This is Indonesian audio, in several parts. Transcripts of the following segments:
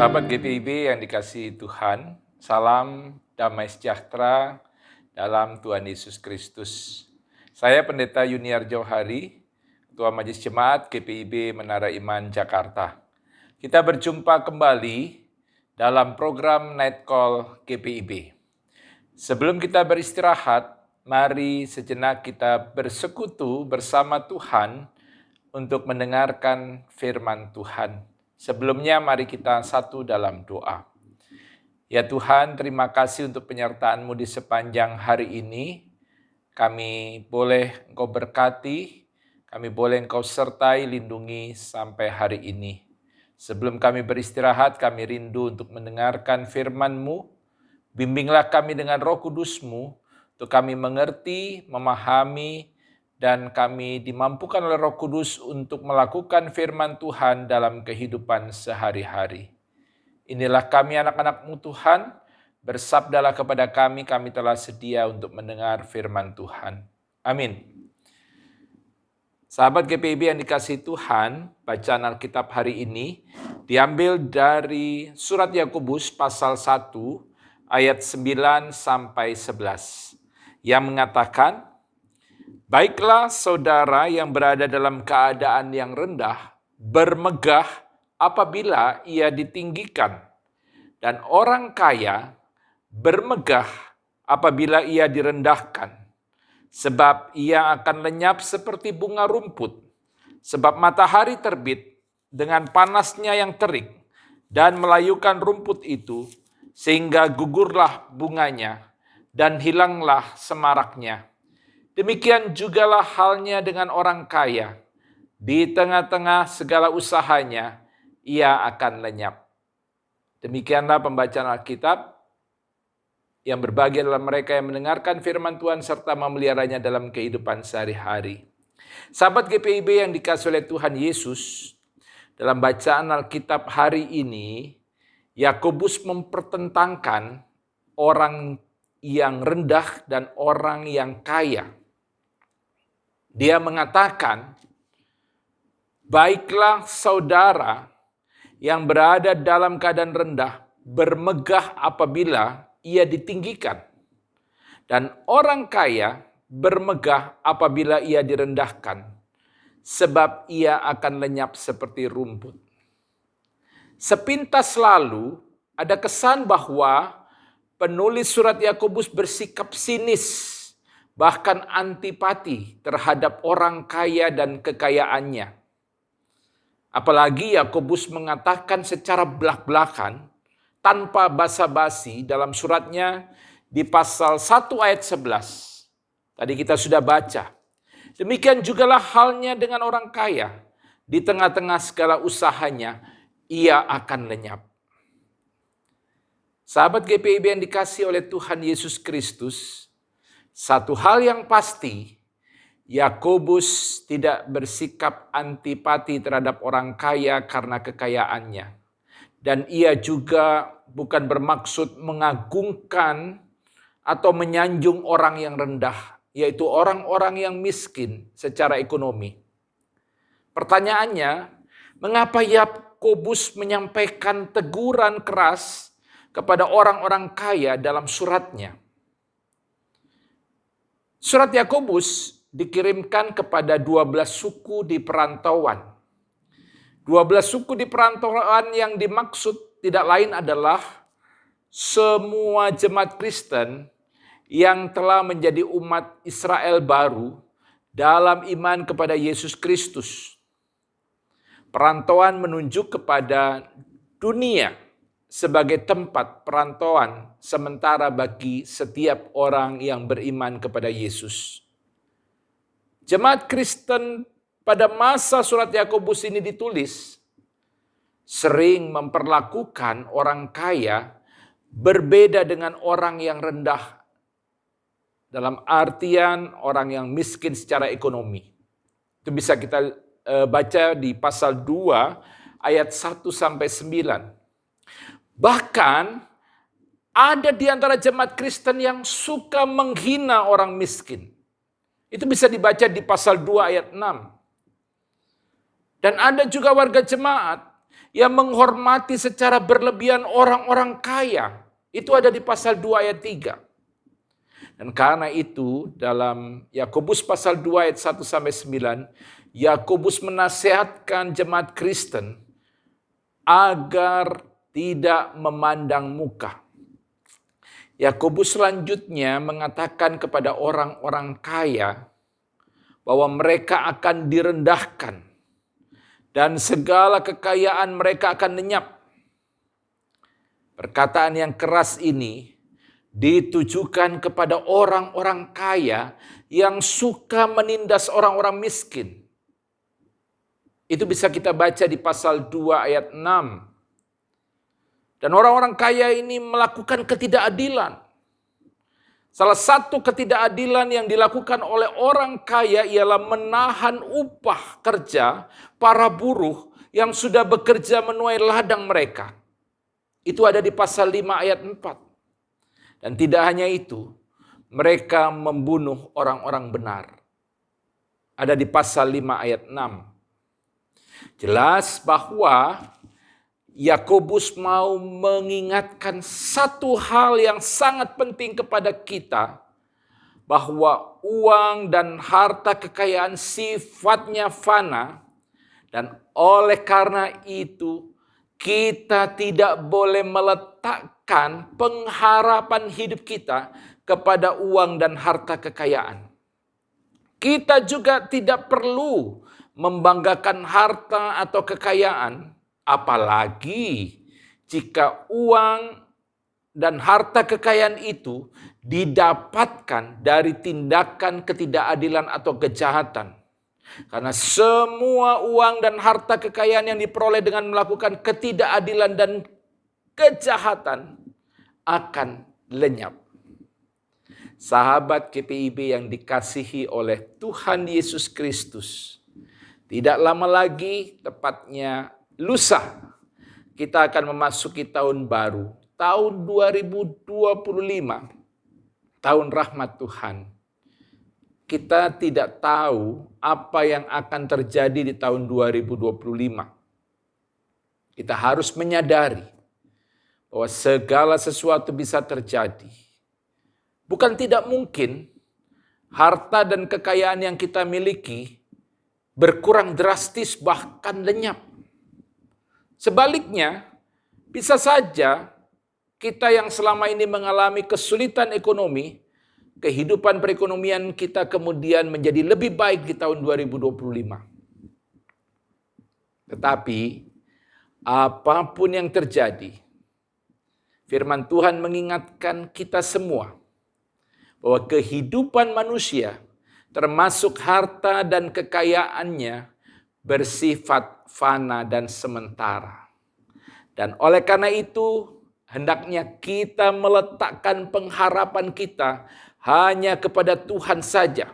Sahabat GPIB yang dikasihi Tuhan, salam damai sejahtera dalam Tuhan Yesus Kristus. Saya Pendeta Yuniar Jauhari, Ketua Majelis Jemaat GPIB Menara Iman Jakarta. Kita berjumpa kembali dalam program Night Call GPIB. Sebelum kita beristirahat, mari sejenak kita bersekutu bersama Tuhan untuk mendengarkan firman Tuhan. Sebelumnya mari kita satu dalam doa. Ya Tuhan, terima kasih untuk penyertaan-Mu di sepanjang hari ini. Kami boleh Engkau berkati, kami boleh Engkau sertai, lindungi sampai hari ini. Sebelum kami beristirahat, kami rindu untuk mendengarkan firman-Mu. Bimbinglah kami dengan Roh Kudus-Mu, untuk kami mengerti, memahami, dan kami dimampukan oleh Roh Kudus untuk melakukan firman Tuhan dalam kehidupan sehari-hari. Inilah kami anak-anak-Mu Tuhan, bersabdalah kepada kami telah sedia untuk mendengar firman Tuhan. Amin. Sahabat GPIB yang dikasihi Tuhan, bacaan Alkitab hari ini diambil dari surat Yakobus pasal 1 ayat 9 sampai 11 yang mengatakan, "Baiklah saudara yang berada dalam keadaan yang rendah, bermegah apabila ia ditinggikan, dan orang kaya bermegah apabila ia direndahkan, sebab ia akan lenyap seperti bunga rumput, sebab matahari terbit dengan panasnya yang terik, dan melayukan rumput itu, sehingga gugurlah bunganya, dan hilanglah semaraknya. Demikian jugalah halnya dengan orang kaya. Di tengah-tengah segala usahanya, ia akan lenyap." Demikianlah pembacaan Alkitab yang berbahagia adalah mereka yang mendengarkan firman Tuhan serta memeliharanya dalam kehidupan sehari-hari. Sahabat GPIB yang dikasihi oleh Tuhan Yesus, dalam bacaan Alkitab hari ini, Yakobus mempertentangkan orang yang rendah dan orang yang kaya. Dia mengatakan, baiklah saudara yang berada dalam keadaan rendah, bermegah apabila ia ditinggikan. Dan orang kaya bermegah apabila ia direndahkan, sebab ia akan lenyap seperti rumput. Sepintas lalu ada kesan bahwa penulis surat Yakobus bersikap sinis, bahkan antipati terhadap orang kaya dan kekayaannya. Apalagi Yakobus mengatakan secara belak-belakan, tanpa basa-basi dalam suratnya di pasal 1 ayat 11. Tadi kita sudah baca. Demikian jugalah halnya dengan orang kaya. Di tengah-tengah segala usahanya, ia akan lenyap. Sahabat GPIB yang dikasihi oleh Tuhan Yesus Kristus, satu hal yang pasti, Yakobus tidak bersikap antipati terhadap orang kaya karena kekayaannya. Dan ia juga bukan bermaksud mengagungkan atau menyanjung orang yang rendah, yaitu orang-orang yang miskin secara ekonomi. Pertanyaannya, mengapa Yakobus menyampaikan teguran keras kepada orang-orang kaya dalam suratnya? Surat Yakobus dikirimkan kepada 12 suku di perantauan. 12 suku di perantauan yang dimaksud tidak lain adalah semua jemaat Kristen yang telah menjadi umat Israel baru dalam iman kepada Yesus Kristus. Perantauan menunjuk kepada dunia sebagai tempat perantauan sementara bagi setiap orang yang beriman kepada Yesus. Jemaat Kristen pada masa surat Yakobus ini ditulis sering memperlakukan orang kaya berbeda dengan orang yang rendah, dalam artian orang yang miskin secara ekonomi. Itu bisa kita baca di pasal 2 ayat 1 sampai 9. Bahkan ada di antara jemaat Kristen yang suka menghina orang miskin. Itu bisa dibaca di pasal 2 ayat 6. Dan ada juga warga jemaat yang menghormati secara berlebihan orang-orang kaya. Itu ada di pasal 2 ayat 3. Dan karena itu dalam Yakobus pasal 2 ayat 1 sampai 9, Yakobus menasihatkan jemaat Kristen agar tidak memandang muka. Yakobus selanjutnya mengatakan kepada orang-orang kaya bahwa mereka akan direndahkan dan segala kekayaan mereka akan lenyap. Perkataan yang keras ini ditujukan kepada orang-orang kaya yang suka menindas orang-orang miskin. Itu bisa kita baca di pasal 2 ayat 6. Dan orang-orang kaya ini melakukan ketidakadilan. Salah satu ketidakadilan yang dilakukan oleh orang kaya ialah menahan upah kerja para buruh yang sudah bekerja menuai ladang mereka. Itu ada di pasal 5 ayat 4. Dan tidak hanya itu, mereka membunuh orang-orang benar. Ada di pasal 5 ayat 6. Jelas bahwa Yakobus mau mengingatkan satu hal yang sangat penting kepada kita, bahwa uang dan harta kekayaan sifatnya fana, dan oleh karena itu kita tidak boleh meletakkan pengharapan hidup kita kepada uang dan harta kekayaan. Kita juga tidak perlu membanggakan harta atau kekayaan, apalagi jika uang dan harta kekayaan itu didapatkan dari tindakan ketidakadilan atau kejahatan. Karena semua uang dan harta kekayaan yang diperoleh dengan melakukan ketidakadilan dan kejahatan akan lenyap. Sahabat KPIB yang dikasihi oleh Tuhan Yesus Kristus, tidak lama lagi, tepatnya lusa, kita akan memasuki tahun baru, tahun 2025, tahun rahmat Tuhan. Kita tidak tahu apa yang akan terjadi di tahun 2025. Kita harus menyadari bahwa segala sesuatu bisa terjadi. Bukan tidak mungkin harta dan kekayaan yang kita miliki berkurang drastis bahkan lenyap. Sebaliknya, bisa saja kita yang selama ini mengalami kesulitan ekonomi, kehidupan perekonomian kita kemudian menjadi lebih baik di tahun 2025. Tetapi, apapun yang terjadi, firman Tuhan mengingatkan kita semua bahwa kehidupan manusia, termasuk harta dan kekayaannya, bersifat fana dan sementara. Dan oleh karena itu, hendaknya kita meletakkan pengharapan kita hanya kepada Tuhan saja,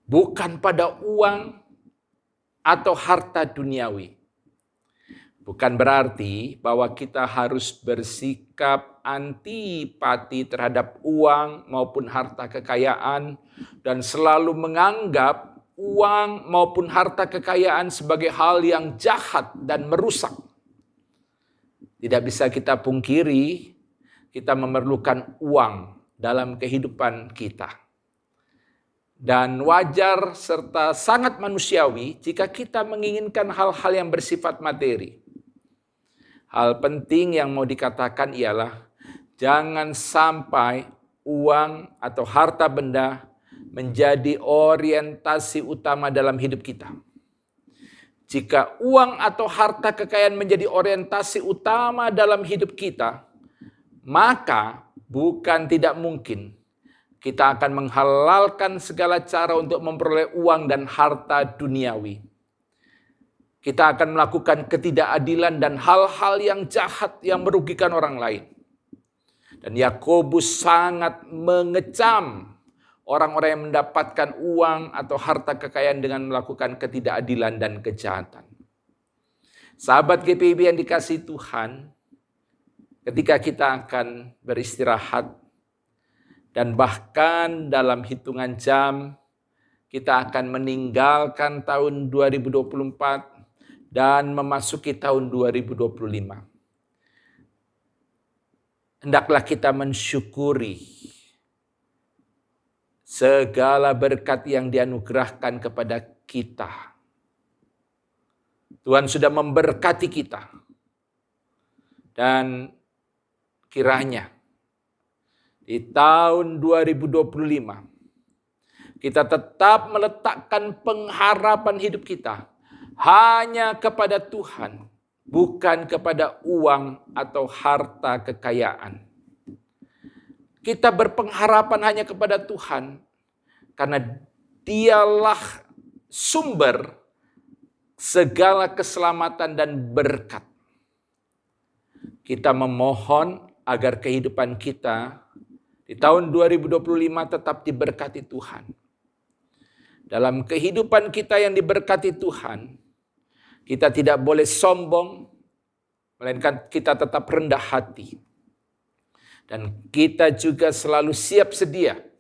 bukan pada uang atau harta duniawi. Bukan berarti bahwa kita harus bersikap antipati terhadap uang maupun harta kekayaan dan selalu menganggap uang maupun harta kekayaan sebagai hal yang jahat dan merusak. Tidak bisa kita pungkiri, kita memerlukan uang dalam kehidupan kita. Dan wajar serta sangat manusiawi jika kita menginginkan hal-hal yang bersifat materi. Hal penting yang mau dikatakan ialah jangan sampai uang atau harta benda menjadi orientasi utama dalam hidup kita. Jika uang atau harta kekayaan menjadi orientasi utama dalam hidup kita, maka bukan tidak mungkin kita akan menghalalkan segala cara untuk memperoleh uang dan harta duniawi. Kita akan melakukan ketidakadilan dan hal-hal yang jahat yang merugikan orang lain. Dan Yakobus sangat mengecam orang-orang yang mendapatkan uang atau harta kekayaan dengan melakukan ketidakadilan dan kejahatan. Sahabat GPIB yang dikasihi Tuhan, ketika kita akan beristirahat dan bahkan dalam hitungan jam kita akan meninggalkan tahun 2024 dan memasuki tahun 2025. Hendaklah kita mensyukuri segala berkat yang dianugerahkan kepada kita. Tuhan sudah memberkati kita. Dan kiranya di tahun 2025 kita tetap meletakkan pengharapan hidup kita hanya kepada Tuhan, bukan kepada uang atau harta kekayaan. Kita berpengharapan hanya kepada Tuhan karena Dialah sumber segala keselamatan dan berkat. Kita memohon agar kehidupan kita di tahun 2025 tetap diberkati Tuhan. Dalam kehidupan kita yang diberkati Tuhan, kita tidak boleh sombong, melainkan kita tetap rendah hati. Dan kita juga selalu siap sedia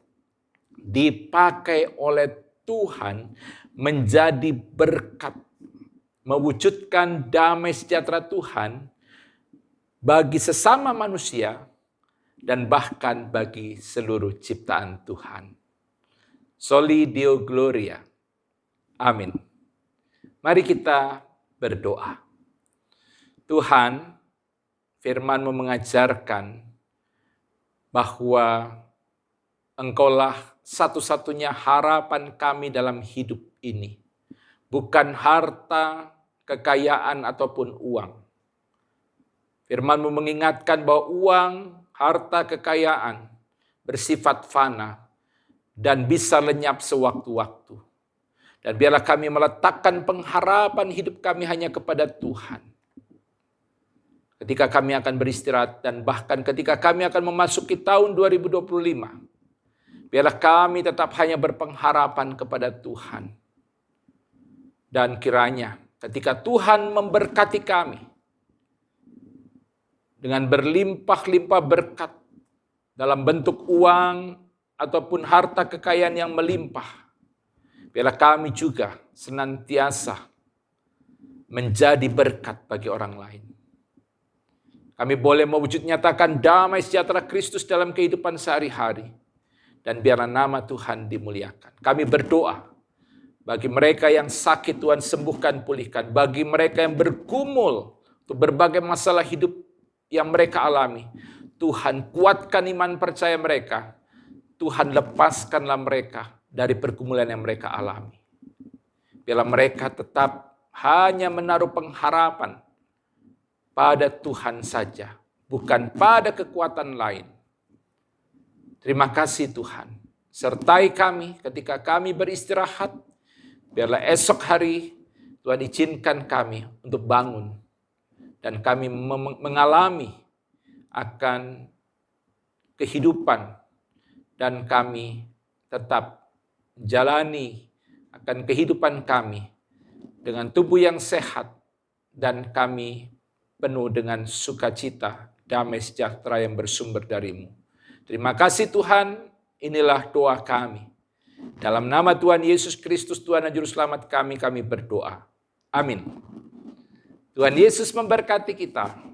dipakai oleh Tuhan menjadi berkat, mewujudkan damai sejahtera Tuhan bagi sesama manusia dan bahkan bagi seluruh ciptaan Tuhan. Soli Deo Gloria. Amin. Mari kita berdoa. Tuhan, firman-Mu mengajarkan bahwa Engkaulah satu-satunya harapan kami dalam hidup ini. Bukan harta, kekayaan, ataupun uang. Firman-Mu mengingatkan bahwa uang, harta, kekayaan bersifat fana dan bisa lenyap sewaktu-waktu. Dan biarlah kami meletakkan pengharapan hidup kami hanya kepada Tuhan. Ketika kami akan beristirahat dan bahkan ketika kami akan memasuki tahun 2025, biarlah kami tetap hanya berpengharapan kepada Tuhan. Dan kiranya ketika Tuhan memberkati kami dengan berlimpah-limpah berkat dalam bentuk uang ataupun harta kekayaan yang melimpah, biarlah kami juga senantiasa menjadi berkat bagi orang lain. Kami boleh mewujud nyatakan damai sejahtera Kristus dalam kehidupan sehari-hari. Dan biarlah nama Tuhan dimuliakan. Kami berdoa bagi mereka yang sakit, Tuhan sembuhkan, pulihkan. Bagi mereka yang bergumul untuk berbagai masalah hidup yang mereka alami, Tuhan kuatkan iman percaya mereka. Tuhan lepaskanlah mereka dari pergumulan yang mereka alami. Biarlah mereka tetap hanya menaruh pengharapan pada Tuhan saja, bukan pada kekuatan lain. Terima kasih Tuhan. Sertai kami ketika kami beristirahat. Biarlah esok hari Tuhan izinkan kami untuk bangun. Dan kami mengalami akan kehidupan. Dan kami tetap jalani akan kehidupan kami dengan tubuh yang sehat. Dan kami penuh dengan sukacita, damai sejahtera yang bersumber dari-Mu. Terima kasih Tuhan, inilah doa kami. Dalam nama Tuhan Yesus Kristus, Tuhan dan Juru Selamat kami berdoa. Amin. Tuhan Yesus memberkati kita.